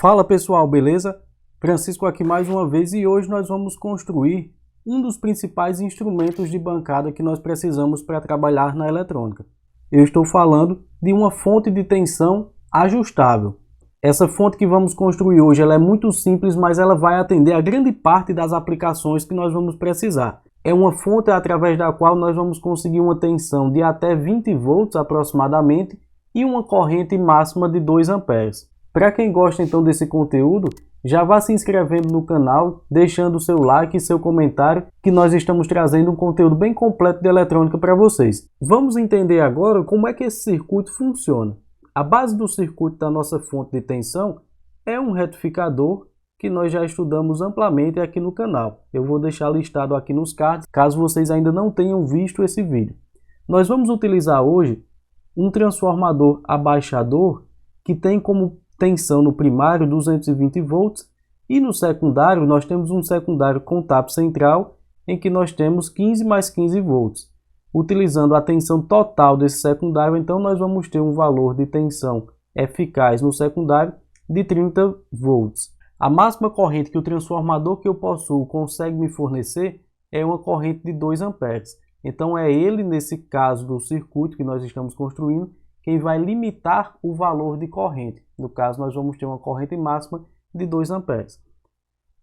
Fala pessoal, beleza? Francisco aqui mais uma vez e hoje nós vamos construir um dos principais instrumentos de bancada que nós precisamos para trabalhar na eletrônica. Eu estou falando de uma fonte de tensão ajustável. Essa fonte que vamos construir hoje ela é muito simples, mas ela vai atender a grande parte das aplicações que nós vamos precisar. É uma fonte através da qual nós vamos conseguir uma tensão de até 20 volts aproximadamente e uma corrente máxima de 2 amperes. Para quem gosta então desse conteúdo, já vá se inscrevendo no canal, deixando o seu like e seu comentário, que nós estamos trazendo um conteúdo bem completo de eletrônica para vocês. Vamos entender agora como é que esse circuito funciona. A base do circuito da nossa fonte de tensão é um retificador que nós já estudamos amplamente aqui no canal. Eu vou deixar listado aqui nos cards, caso vocês ainda não tenham visto esse vídeo. Nós vamos utilizar hoje um transformador abaixador que tem como tensão no primário 220 volts e no secundário nós temos um secundário com tap central em que nós temos 15 mais 15 volts. Utilizando a tensão total desse secundário, então nós vamos ter um valor de tensão eficaz no secundário de 30 volts. A máxima corrente que o transformador que eu possuo consegue me fornecer é uma corrente de 2 amperes. Então é ele, nesse caso do circuito que nós estamos construindo, quem vai limitar o valor de corrente. No caso, nós vamos ter uma corrente máxima de 2 amperes.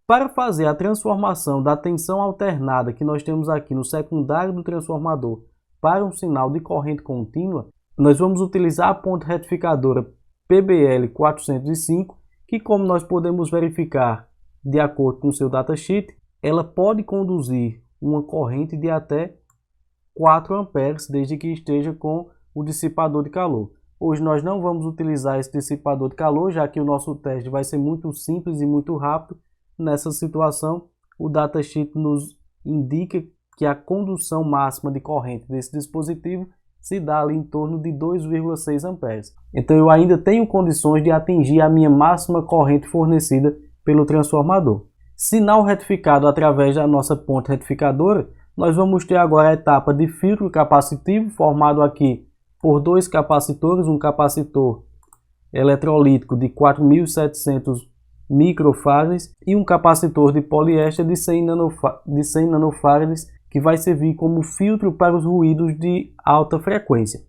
Para fazer a transformação da tensão alternada que nós temos aqui no secundário do transformador para um sinal de corrente contínua, nós vamos utilizar a ponte retificadora PBL 405, que, como nós podemos verificar de acordo com o seu datasheet, ela pode conduzir uma corrente de até 4 amperes, desde que esteja com o dissipador de calor. Hoje nós não vamos utilizar esse dissipador de calor, já que o nosso teste vai ser muito simples e muito rápido. Nessa situação, o datasheet nos indica que a condução máxima de corrente desse dispositivo se dá ali em torno de 2,6 amperes. Então eu ainda tenho condições de atingir a minha máxima corrente fornecida pelo transformador. Sinal retificado através da nossa ponte retificadora, nós vamos ter agora a etapa de filtro capacitivo, formado aqui por 2 capacitores, um capacitor eletrolítico de 4.700 microfarads e um capacitor de poliéster de 100 nanofarads, que vai servir como filtro para os ruídos de alta frequência.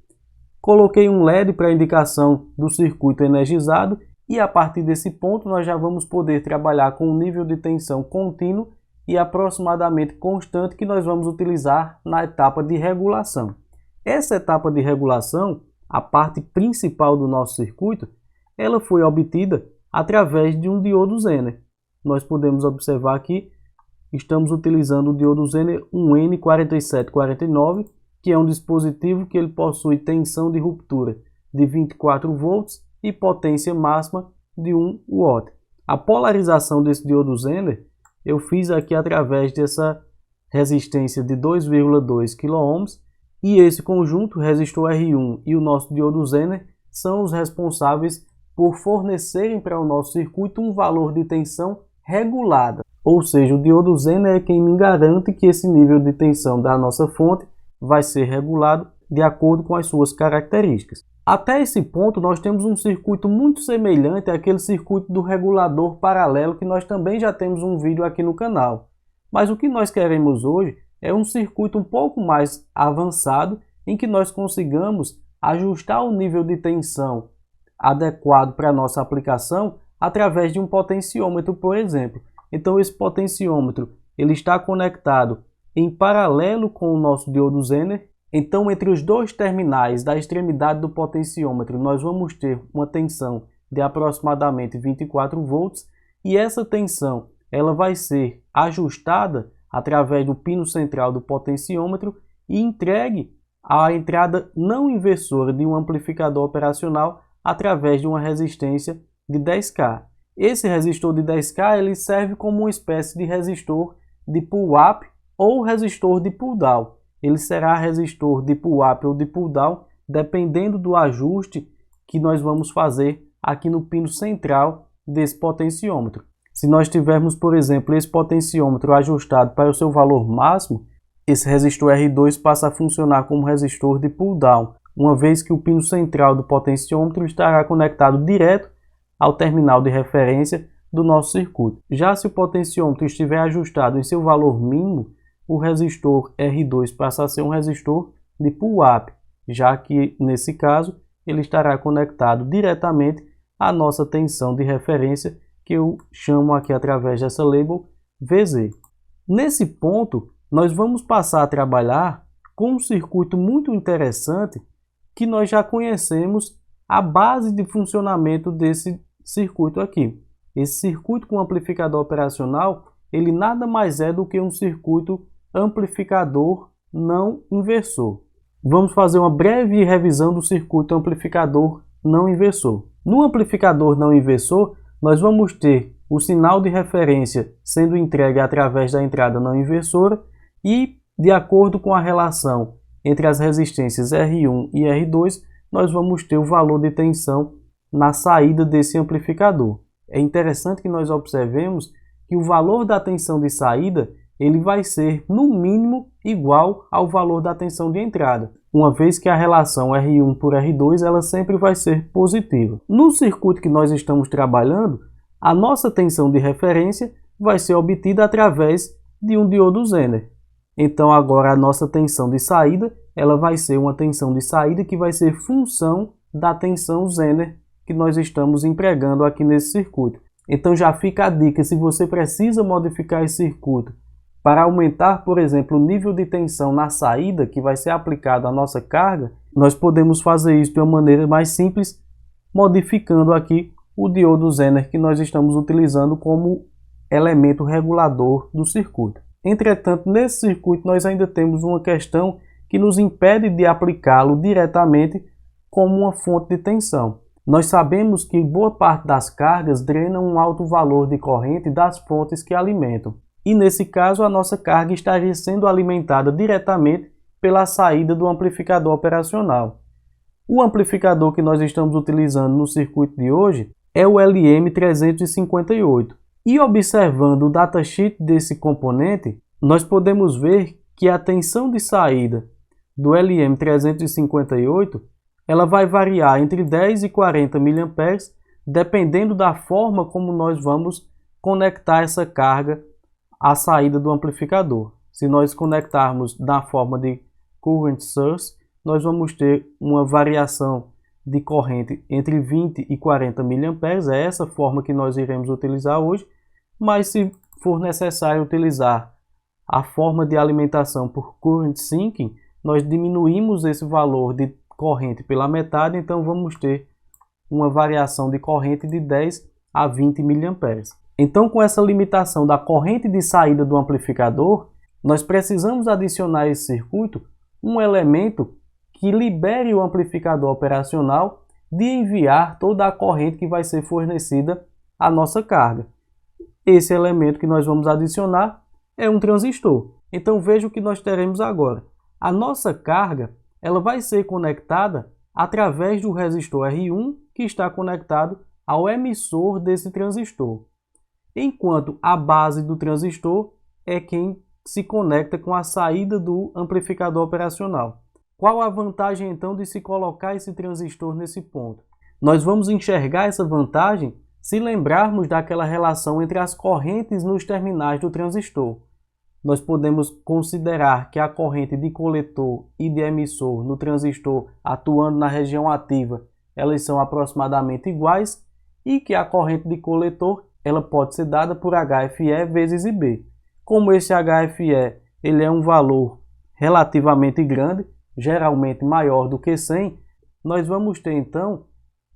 Coloquei um LED para indicação do circuito energizado e a partir desse ponto nós já vamos poder trabalhar com um nível de tensão contínuo e aproximadamente constante que nós vamos utilizar na etapa de regulação. Essa etapa de regulação, a parte principal do nosso circuito, ela foi obtida através de um diodo Zener. Nós podemos observar aqui, estamos utilizando o diodo Zener 1N4749, que é um dispositivo que ele possui tensão de ruptura de 24 volts e potência máxima de 1 watt. A polarização desse diodo Zener eu fiz aqui através dessa resistência de 2,2 kΩ, e esse conjunto, resistor R1 e o nosso diodo Zener, são os responsáveis por fornecerem para o nosso circuito um valor de tensão regulada. Ou seja, o diodo Zener é quem me garante que esse nível de tensão da nossa fonte vai ser regulado de acordo com as suas características. Até esse ponto, nós temos um circuito muito semelhante àquele circuito do regulador paralelo que nós também já temos um vídeo aqui no canal. Mas o que nós queremos hoje é um circuito um pouco mais avançado, em que nós consigamos ajustar o nível de tensão adequado para a nossa aplicação através de um potenciômetro, por exemplo. Então esse potenciômetro ele está conectado em paralelo com o nosso diodo Zener. Então entre os dois terminais da extremidade do potenciômetro nós vamos ter uma tensão de aproximadamente 24 volts e essa tensão ela vai ser ajustada através do pino central do potenciômetro e entregue à entrada não inversora de um amplificador operacional através de uma resistência de 10K. Esse resistor de 10K ele serve como uma espécie de resistor de pull-up ou resistor de pull-down. Ele será resistor de pull-up ou de pull-down dependendo do ajuste que nós vamos fazer aqui no pino central desse potenciômetro. Se nós tivermos, por exemplo, esse potenciômetro ajustado para o seu valor máximo, esse resistor R2 passa a funcionar como resistor de pull-down, uma vez que o pino central do potenciômetro estará conectado direto ao terminal de referência do nosso circuito. Já se o potenciômetro estiver ajustado em seu valor mínimo, o resistor R2 passa a ser um resistor de pull-up, já que nesse caso ele estará conectado diretamente à nossa tensão de referência, que eu chamo aqui através dessa label VZ. Nesse ponto, nós vamos passar a trabalhar com um circuito muito interessante que nós já conhecemos a base de funcionamento desse circuito aqui. Esse circuito com amplificador operacional, ele nada mais é do que um circuito amplificador não inversor. Vamos fazer uma breve revisão do circuito amplificador não inversor. No amplificador não inversor, nós vamos ter o sinal de referência sendo entregue através da entrada não inversora e, de acordo com a relação entre as resistências R1 e R2, nós vamos ter o valor de tensão na saída desse amplificador. É interessante que nós observemos que o valor da tensão de saída ele vai ser, no mínimo, igual ao valor da tensão de entrada, uma vez que a relação R1 por R2 ela sempre vai ser positiva. No circuito que nós estamos trabalhando, a nossa tensão de referência vai ser obtida através de um diodo Zener. Então agora a nossa tensão de saída ela vai ser uma tensão de saída que vai ser função da tensão Zener que nós estamos empregando aqui nesse circuito. Então já fica a dica, se você precisa modificar esse circuito para aumentar, por exemplo, o nível de tensão na saída que vai ser aplicado à nossa carga, nós podemos fazer isso de uma maneira mais simples, modificando aqui o diodo Zener que nós estamos utilizando como elemento regulador do circuito. Entretanto, nesse circuito nós ainda temos uma questão que nos impede de aplicá-lo diretamente como uma fonte de tensão. Nós sabemos que boa parte das cargas drenam um alto valor de corrente das fontes que alimentam. E nesse caso a nossa carga estaria sendo alimentada diretamente pela saída do amplificador operacional. O amplificador que nós estamos utilizando no circuito de hoje é o LM358. E observando o datasheet desse componente, nós podemos ver que a tensão de saída do LM358 ela vai variar entre 10 e 40 mA, dependendo da forma como nós vamos conectar essa carga à saída do amplificador. Se nós conectarmos na forma de current source, nós vamos ter uma variação de corrente entre 20 e 40 mA, é essa forma que nós iremos utilizar hoje, mas se for necessário utilizar a forma de alimentação por current sinking, nós diminuímos esse valor de corrente pela metade, então vamos ter uma variação de corrente de 10 a 20 mA. Então, com essa limitação da corrente de saída do amplificador, nós precisamos adicionar a esse circuito um elemento que libere o amplificador operacional de enviar toda a corrente que vai ser fornecida à nossa carga. Esse elemento que nós vamos adicionar é um transistor. Então veja o que nós teremos agora. A nossa carga ela vai ser conectada através do resistor R1 que está conectado ao emissor desse transistor, enquanto a base do transistor é quem se conecta com a saída do amplificador operacional. Qual a vantagem então de se colocar esse transistor nesse ponto? Nós vamos enxergar essa vantagem se lembrarmos daquela relação entre as correntes nos terminais do transistor. Nós podemos considerar que a corrente de coletor e de emissor no transistor atuando na região ativa, elas são aproximadamente iguais e que a corrente de coletor ela pode ser dada por HFE vezes IB. Como esse HFE ele é um valor relativamente grande, geralmente maior do que 100, nós vamos ter então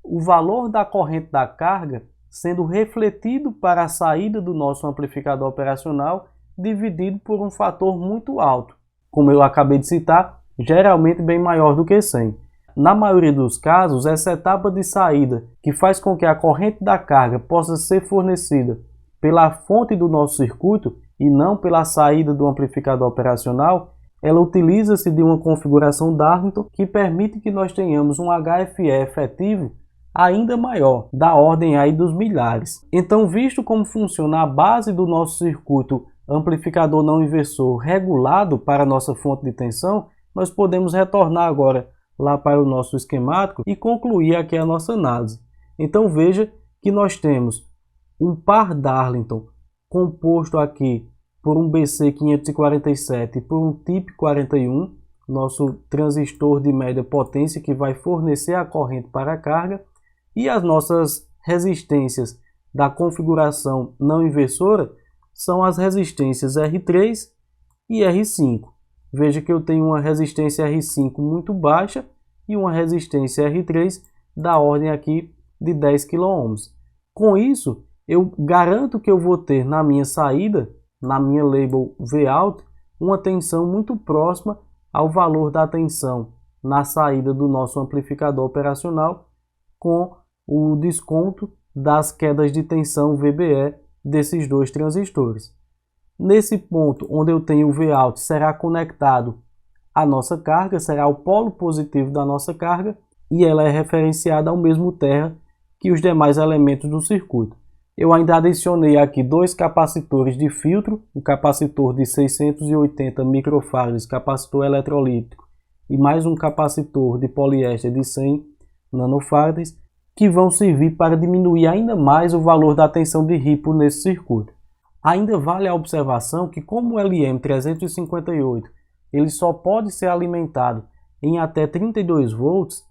o valor da corrente da carga sendo refletido para a saída do nosso amplificador operacional dividido por um fator muito alto. Como eu acabei de citar, geralmente bem maior do que 100. Na maioria dos casos, essa etapa de saída, que faz com que a corrente da carga possa ser fornecida pela fonte do nosso circuito e não pela saída do amplificador operacional, ela utiliza-se de uma configuração Darlington que permite que nós tenhamos um HFE efetivo ainda maior, da ordem aí dos milhares. Então, visto como funciona a base do nosso circuito amplificador não inversor regulado para a nossa fonte de tensão, nós podemos retornar agora lá para o nosso esquemático e concluir aqui a nossa análise. Então veja que nós temos um par Darlington composto aqui por um BC547 e por um TIP41, nosso transistor de média potência que vai fornecer a corrente para a carga, e as nossas resistências da configuração não inversora são as resistências R3 e R5. Veja que eu tenho uma resistência R5 muito baixa e uma resistência R3 da ordem aqui de 10 kΩ. Com isso, eu garanto que eu vou ter na minha saída, na minha label Vout, uma tensão muito próxima ao valor da tensão na saída do nosso amplificador operacional, com o desconto das quedas de tensão VBE desses dois transistores. Nesse ponto onde eu tenho o Vout, será conectado à nossa carga, será o polo positivo da nossa carga, e ela é referenciada ao mesmo terra que os demais elementos do circuito. Eu ainda adicionei aqui dois capacitores de filtro, um capacitor de 680 microfarads, capacitor eletrolítico, e mais um capacitor de poliéster de 100 nanofarads, que vão servir para diminuir ainda mais o valor da tensão de ripple nesse circuito. Ainda vale a observação que, como o LM358 ele só pode ser alimentado em até 32 volts,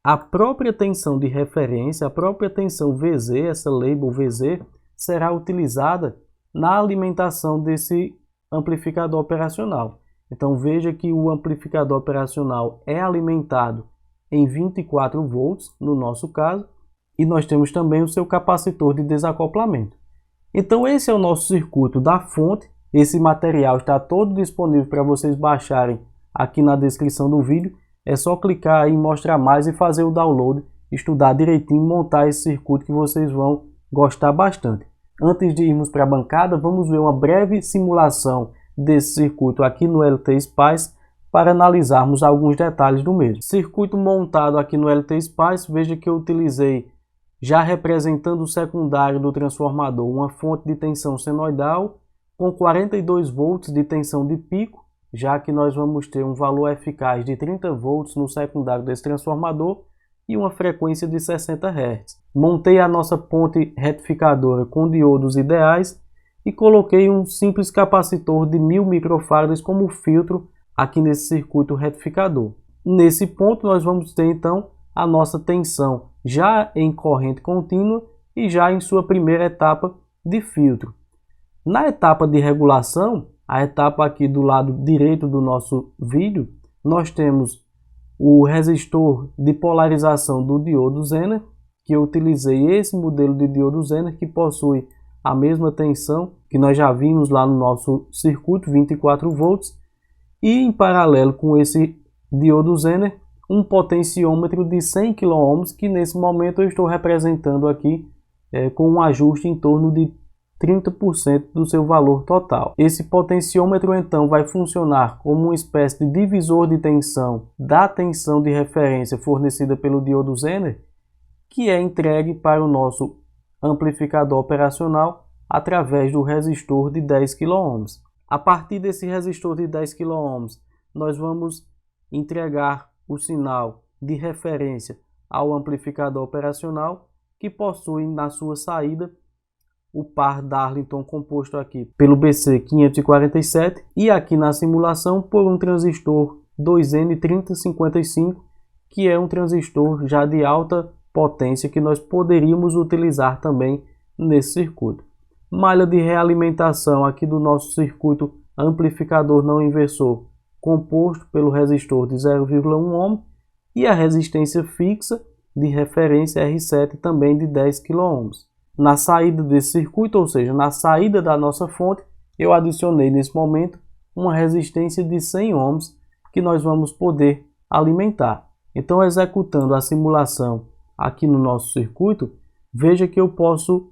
a própria tensão de referência, a própria tensão VZ, essa label VZ, será utilizada na alimentação desse amplificador operacional. Então veja que o amplificador operacional é alimentado em 24 volts, no nosso caso, e nós temos também o seu capacitor de desacoplamento. Então esse é o nosso circuito da fonte. Esse material está todo disponível para vocês baixarem aqui na descrição do vídeo. É só clicar aí em mostrar mais e fazer o download, estudar direitinho, montar esse circuito que vocês vão gostar bastante. Antes de irmos para a bancada, vamos ver uma breve simulação desse circuito aqui no LTspice para analisarmos alguns detalhes do mesmo. Circuito montado aqui no LTspice, veja que eu utilizei, já representando o secundário do transformador, uma fonte de tensão senoidal com 42 volts de tensão de pico, já que nós vamos ter um valor eficaz de 30 volts no secundário desse transformador e uma frequência de 60 Hz. Montei a nossa ponte retificadora com diodos ideais e coloquei um simples capacitor de 1000 microfarads como filtro aqui nesse circuito retificador. Nesse ponto nós vamos ter então a nossa tensão já em corrente contínua e já em sua primeira etapa de filtro. Na etapa de regulação, a etapa aqui do lado direito do nosso vídeo, nós temos o resistor de polarização do diodo Zener, que eu utilizei esse modelo de diodo Zener que possui a mesma tensão que nós já vimos lá no nosso circuito, 24 volts, e em paralelo com esse diodo Zener, um potenciômetro de 100 kΩ, que nesse momento eu estou representando aqui com um ajuste em torno de 30% do seu valor total. Esse potenciômetro então vai funcionar como uma espécie de divisor de tensão da tensão de referência fornecida pelo diodo Zener, que é entregue para o nosso amplificador operacional através do resistor de 10 kΩ. A partir desse resistor de 10 kΩ, nós vamos entregar o sinal de referência ao amplificador operacional, que possui na sua saída o par Darlington composto aqui pelo BC547 e aqui na simulação por um transistor 2N3055, que é um transistor já de alta potência que nós poderíamos utilizar também nesse circuito. Malha de realimentação aqui do nosso circuito amplificador não inversor, composto pelo resistor de 0,1 ohm e a resistência fixa de referência R7 também de 10 kΩ. Na saída desse circuito, ou seja, na saída da nossa fonte, eu adicionei nesse momento uma resistência de 100 ohms que nós vamos poder alimentar. Então, executando a simulação aqui no nosso circuito, veja que eu posso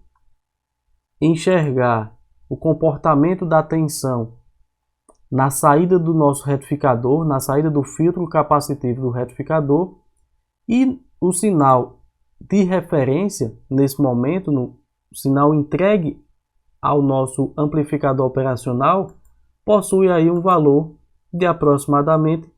enxergar o comportamento da tensão na saída do nosso retificador, na saída do filtro capacitivo do retificador, e o sinal de referência nesse momento, no sinal entregue ao nosso amplificador operacional, possui aí um valor de aproximadamente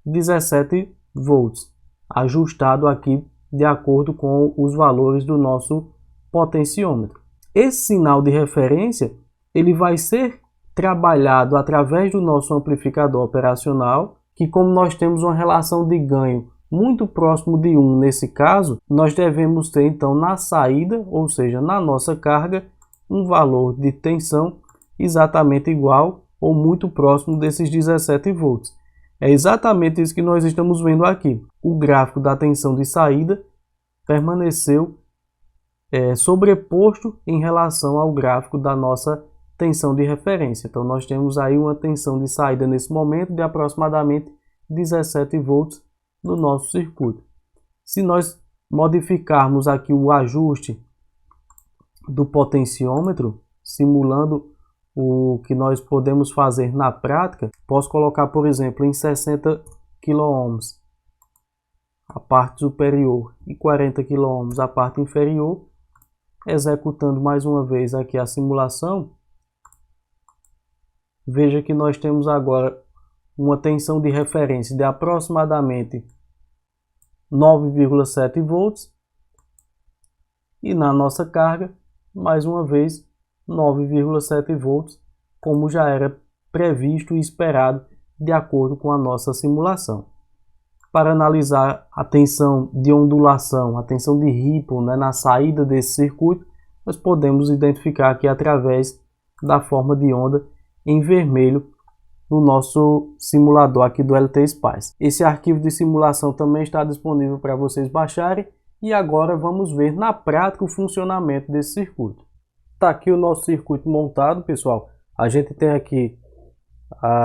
17 volts, ajustado aqui de acordo com os valores do nosso potenciômetro. Esse sinal de referência ele vai ser trabalhado através do nosso amplificador operacional, que como nós temos uma relação de ganho muito próximo de 1 nesse caso, nós devemos ter então na saída, ou seja, na nossa carga, um valor de tensão exatamente igual ou muito próximo desses 17 volts. É exatamente isso que nós estamos vendo aqui. O gráfico da tensão de saída permaneceu sobreposto em relação ao gráfico da nossa tensão de referência. Então nós temos aí uma tensão de saída nesse momento de aproximadamente 17 volts no nosso circuito. Se nós modificarmos aqui o ajuste do potenciômetro, simulando o que nós podemos fazer na prática, posso colocar, por exemplo, em 60 kΩ a parte superior e 40 kΩ a parte inferior, executando mais uma vez aqui a simulação. Veja que nós temos agora uma tensão de referência de aproximadamente 9,7 volts e na nossa carga, mais uma vez, 9,7 volts, como já era previsto e esperado de acordo com a nossa simulação. Para analisar a tensão de ondulação, a tensão de ripple, na saída desse circuito, nós podemos identificar aqui através da forma de onda em vermelho no nosso simulador aqui do LTSpice. Esse arquivo de simulação também está disponível para vocês baixarem e agora vamos ver na prática o funcionamento desse circuito. Está aqui o nosso circuito montado, pessoal. A gente tem aqui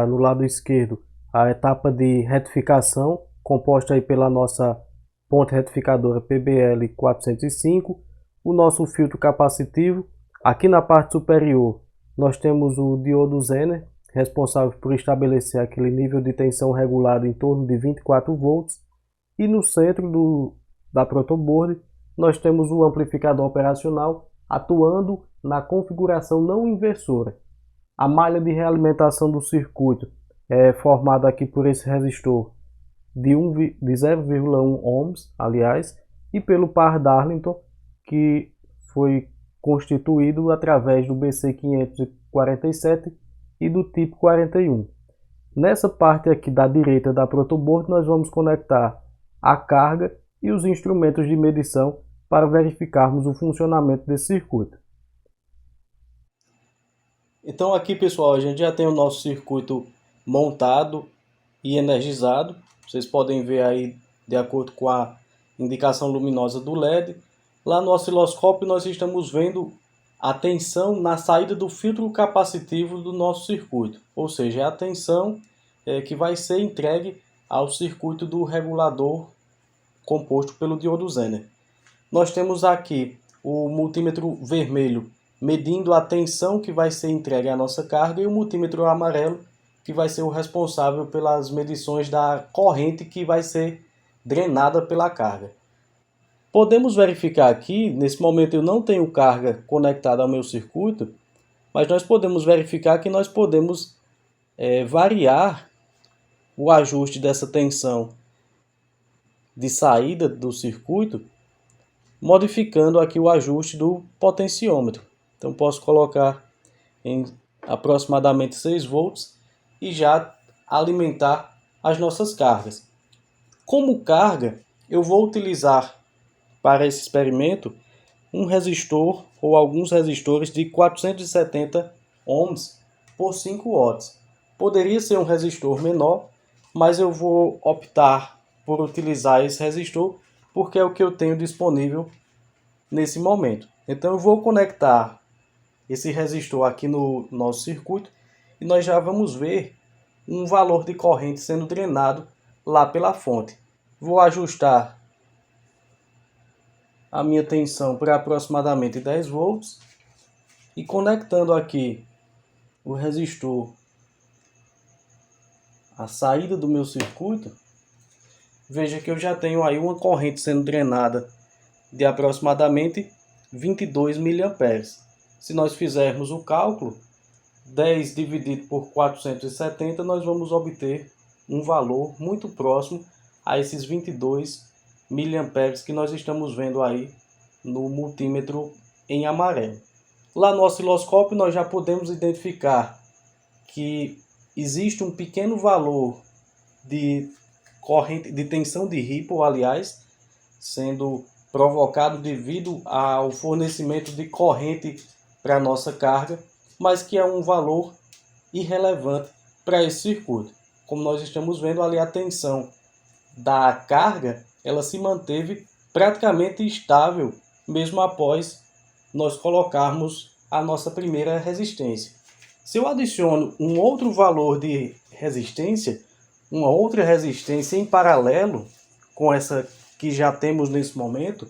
no lado esquerdo a etapa de retificação, composta aí pela nossa ponte retificadora PBL 405, o nosso filtro capacitivo. Aqui na parte superior nós temos o diodo Zener, responsável por estabelecer aquele nível de tensão regulado em torno de 24 volts. E no centro da protoboard nós temos o amplificador operacional atuando na configuração não inversora. A malha de realimentação do circuito é formada aqui por esse resistor de 0,1 ohms, aliás, e pelo par Darlington, que foi constituído através do BC547 e do tipo 41. Nessa parte aqui da direita da protoboard nós vamos conectar a carga e os instrumentos de medição para verificarmos o funcionamento desse circuito. Então aqui, pessoal, a gente já tem o nosso circuito montado e energizado. Vocês podem ver aí de acordo com a indicação luminosa do LED. Lá no osciloscópio nós estamos vendo a tensão na saída do filtro capacitivo do nosso circuito. Ou seja, é a tensão que vai ser entregue ao circuito do regulador composto pelo diodo Zener. Nós temos aqui o multímetro vermelho medindo a tensão que vai ser entregue à nossa carga e o multímetro amarelo que vai ser o responsável pelas medições da corrente que vai ser drenada pela carga. Podemos verificar aqui, nesse momento eu não tenho carga conectada ao meu circuito, mas nós podemos verificar que nós podemos variar o ajuste dessa tensão de saída do circuito, modificando aqui o ajuste do potenciômetro. Então posso colocar em aproximadamente 6 volts e já alimentar as nossas cargas. Como carga, eu vou utilizar para esse experimento um resistor ou alguns resistores de 470 ohms por 5 watts. Poderia ser um resistor menor, mas eu vou optar por utilizar esse resistor porque é o que eu tenho disponível nesse momento. Então eu vou conectar esse resistor aqui no nosso circuito e nós já vamos ver um valor de corrente sendo drenado lá pela fonte. Vou ajustar a minha tensão para aproximadamente 10 volts e conectando aqui o resistor à saída do meu circuito, veja que eu já tenho aí uma corrente sendo drenada de aproximadamente 22 mA. Se nós fizermos o cálculo, 10 dividido por 470, nós vamos obter um valor muito próximo a esses 22 mA que nós estamos vendo aí no multímetro em amarelo. Lá no osciloscópio nós já podemos identificar que existe um pequeno valor de corrente, de tensão de Ripple, aliás, sendo provocado devido ao fornecimento de corrente para a nossa carga, mas que é um valor irrelevante para esse circuito. Como nós estamos vendo ali, a tensão da carga ela se manteve praticamente estável mesmo após nós colocarmos a nossa primeira resistência. Se eu adiciono um outro valor de resistência, uma outra resistência em paralelo com essa que já temos nesse momento,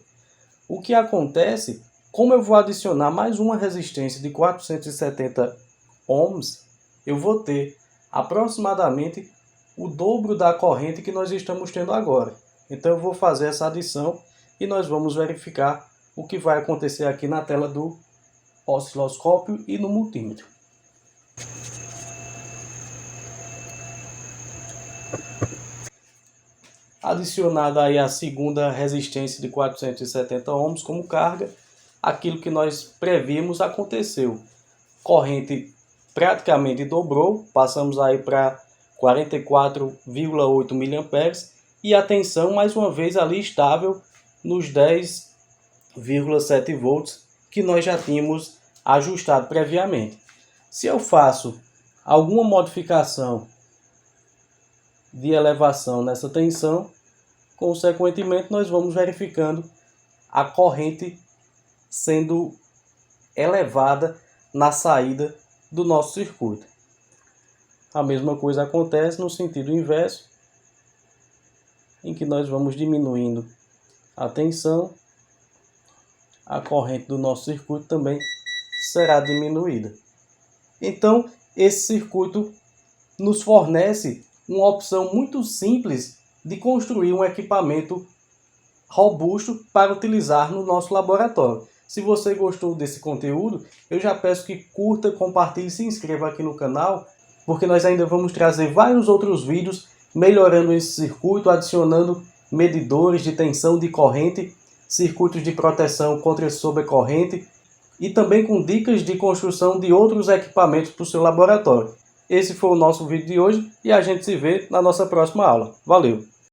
o que acontece, como eu vou adicionar mais uma resistência de 470 ohms, eu vou ter aproximadamente o dobro da corrente que nós estamos tendo agora. Então eu vou fazer essa adição e nós vamos verificar o que vai acontecer aqui na tela do osciloscópio e no multímetro. Adicionada aí a segunda resistência de 470 ohms como carga, aquilo que nós prevíamos aconteceu. Corrente praticamente dobrou, passamos aí para 44,8 mA e a tensão mais uma vez ali estável nos 10,7 volts que nós já tínhamos ajustado previamente. Se eu faço alguma modificação de elevação nessa tensão, consequentemente nós vamos verificando a corrente sendo elevada na saída do nosso circuito. A mesma coisa acontece no sentido inverso, em que nós vamos diminuindo a tensão, a corrente do nosso circuito também será diminuída. Então, esse circuito nos fornece uma opção muito simples de construir um equipamento robusto para utilizar no nosso laboratório. Se você gostou desse conteúdo, eu já peço que curta, compartilhe e se inscreva aqui no canal, porque nós ainda vamos trazer vários outros vídeos melhorando esse circuito, adicionando medidores de tensão de corrente, circuitos de proteção contra sobrecorrente e também com dicas de construção de outros equipamentos para o seu laboratório. Esse foi o nosso vídeo de hoje e a gente se vê na nossa próxima aula. Valeu!